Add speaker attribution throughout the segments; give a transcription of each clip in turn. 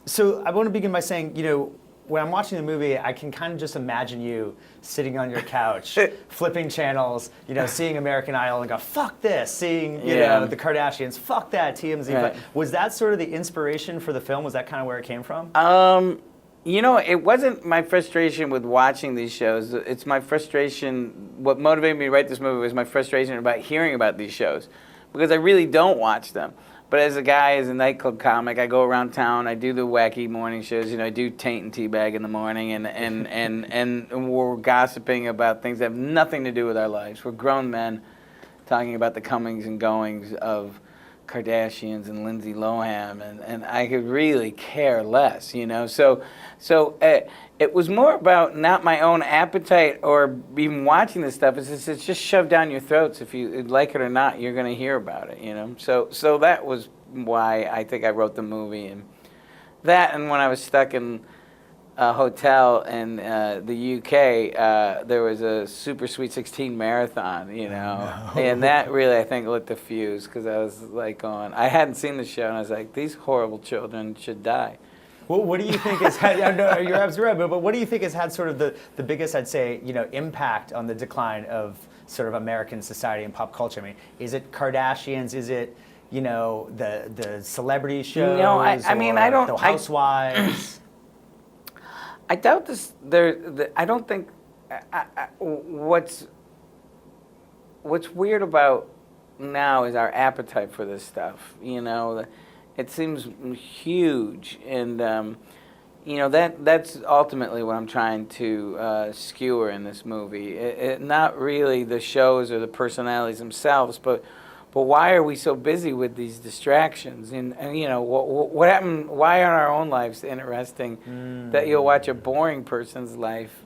Speaker 1: So I want to begin by saying, when I'm watching the movie, I can kind of just imagine you sitting on your couch, flipping channels, seeing American Idol and go, fuck this, seeing, the Kardashians, fuck that, TMZ.
Speaker 2: Right.
Speaker 1: Was that sort of the inspiration for the film? Was that kind of where it came from?
Speaker 2: It wasn't my frustration with watching these shows. It's my frustration, what motivated me to write this movie was my frustration about hearing about these shows, because I really don't watch them. But as a guy, as a nightclub comic, I go around town. I do the wacky morning shows. I do Taint and Teabag in the morning, and we're gossiping about things that have nothing to do with our lives. We're grown men talking about the comings and goings of Kardashians and Lindsay Lohan, and I could really care less, So it was more about not my own appetite or even watching this stuff. It's just shoved down your throats. If you like it or not, you're going to hear about it, So that was why I think I wrote the movie. And when I was stuck in a hotel in the UK, there was a Super Sweet 16 marathon, and that really, I think, lit the fuse, because I was like I hadn't seen the show, and I was like, these horrible children should die.
Speaker 1: Well, what do you think has had? No, you're absolutely right. But what do you think has had sort of the biggest, I'd say, impact on the decline of sort of American society and pop culture? I mean, is it Kardashians? Is it the celebrity shows?
Speaker 2: No, I mean, I don't.
Speaker 1: The Housewives.
Speaker 2: I doubt this. I don't think. What's weird about now is our appetite for this stuff. It seems huge, and that's ultimately what I'm trying to skewer in this movie. Not really the shows or the personalities themselves, but why are we so busy with these distractions? And what happened? Why aren't our own lives interesting? That you'll watch a boring person's life.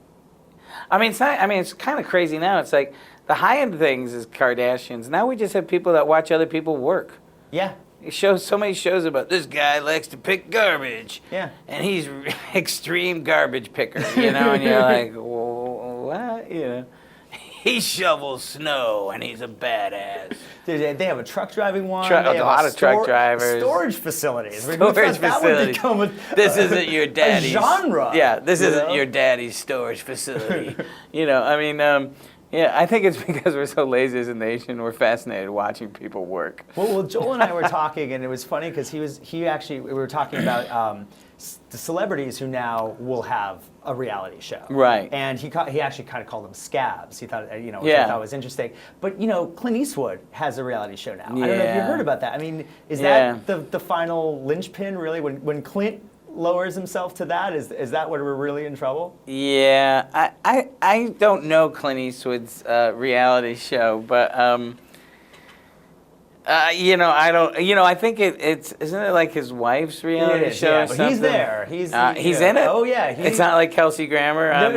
Speaker 2: I mean, it's not. I mean, it's kind of crazy now. It's like the high-end things is Kardashians. Now we just have people that watch other people work.
Speaker 1: Yeah.
Speaker 2: It shows so many shows about this guy likes to pick garbage.
Speaker 1: Yeah.
Speaker 2: And he's extreme garbage picker, and you're like, well, what? He shovels snow and he's a badass.
Speaker 1: They have a truck driving one.
Speaker 2: A lot of truck drivers.
Speaker 1: Storage facilities.
Speaker 2: Storage facilities. This isn't your daddy's.
Speaker 1: A genre.
Speaker 2: Yeah, this isn't your daddy's storage facility. Yeah, I think it's because we're so lazy as a nation. We're fascinated watching people work.
Speaker 1: Well, Joel and I were talking, and it was funny because we were talking about the celebrities who now will have a reality show.
Speaker 2: Right.
Speaker 1: And he actually kind of called them scabs. He thought, which I thought was interesting. But, Clint Eastwood has a reality show now.
Speaker 2: Yeah.
Speaker 1: I don't know if you heard about that. I mean, is that the final linchpin, really? When Clint lowers himself to that, is that where we're really in trouble?
Speaker 2: Yeah, I don't know Clint Eastwood's reality show, but I don't. I think it's isn't it like his wife's reality show?
Speaker 1: Yeah,
Speaker 2: or
Speaker 1: but
Speaker 2: something?
Speaker 1: he's there. He's
Speaker 2: in it.
Speaker 1: Oh yeah,
Speaker 2: it's not like Kelsey Grammer on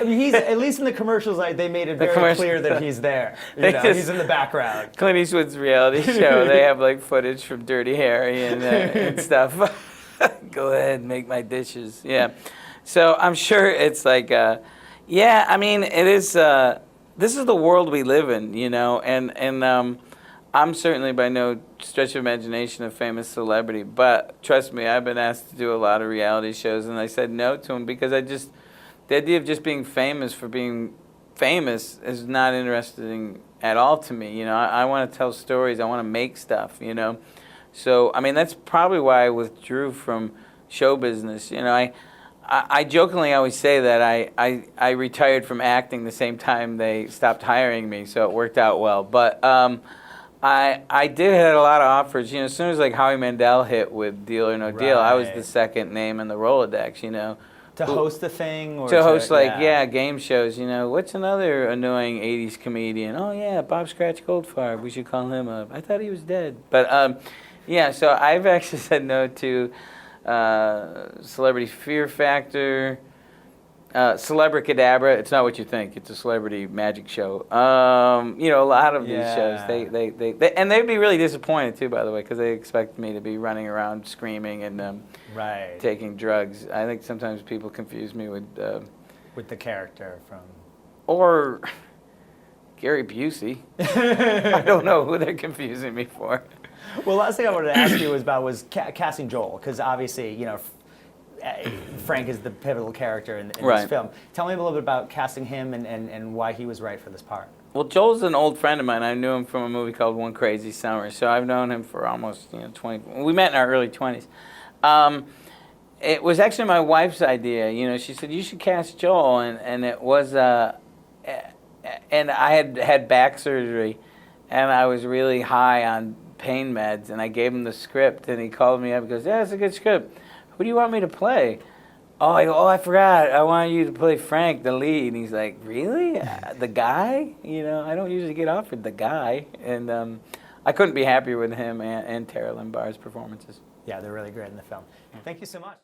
Speaker 1: he's at least in the commercials. They made it very clear that he's there. He's in the background.
Speaker 2: Clint Eastwood's reality show. They have like footage from Dirty Harry and stuff. Go ahead and make my dishes. Yeah. So I'm sure it's like, I mean, it is, this is the world we live in, and I'm certainly by no stretch of imagination a famous celebrity, but trust me, I've been asked to do a lot of reality shows, and I said no to them because the idea of just being famous for being famous is not interesting at all to me. I want to tell stories. I want to make stuff, So, I mean, that's probably why I withdrew from show business. I jokingly always say that I retired from acting the same time they stopped hiring me, so it worked out well. But I did have a lot of offers. As soon as like Howie Mandel hit with Deal or No Deal, I was the second name in the Rolodex,
Speaker 1: To host a thing? Or
Speaker 2: to host game shows, What's another annoying 80s comedian? Oh, yeah, Bob Scratch Goldfarb. We should call him up. I thought he was dead. But, so I've actually said no to Celebrity Fear Factor, Celebricadabra. It's not what you think. It's a celebrity magic show. A lot of these shows, they and they'd be really disappointed too, by the way, because they expect me to be running around screaming and taking drugs. I think sometimes people confuse me with
Speaker 1: the character from
Speaker 2: or Gary Busey. I don't know who they're confusing me for.
Speaker 1: Well, last thing I wanted to ask you was casting Joel, because obviously, Frank is the pivotal character in
Speaker 2: Right.
Speaker 1: this film. Tell me a little bit about casting him and why he was right for this part.
Speaker 2: Well, Joel's an old friend of mine. I knew him from a movie called One Crazy Summer, so I've known him for almost 20. We met in our early 20s. It was actually my wife's idea. She said you should cast Joel, and it was and I had back surgery, and I was really high on pain meds, and I gave him the script, and he called me up and goes, "Yeah, it's a good script. Who do you want me to play?" Oh, I forgot. I want you to play Frank, the lead. And he's like, "Really? The guy? I don't usually get offered the guy." And I couldn't be happier with him and Tara Lynn Barr's performances.
Speaker 1: Yeah, they're really great in the film. Thank you so much.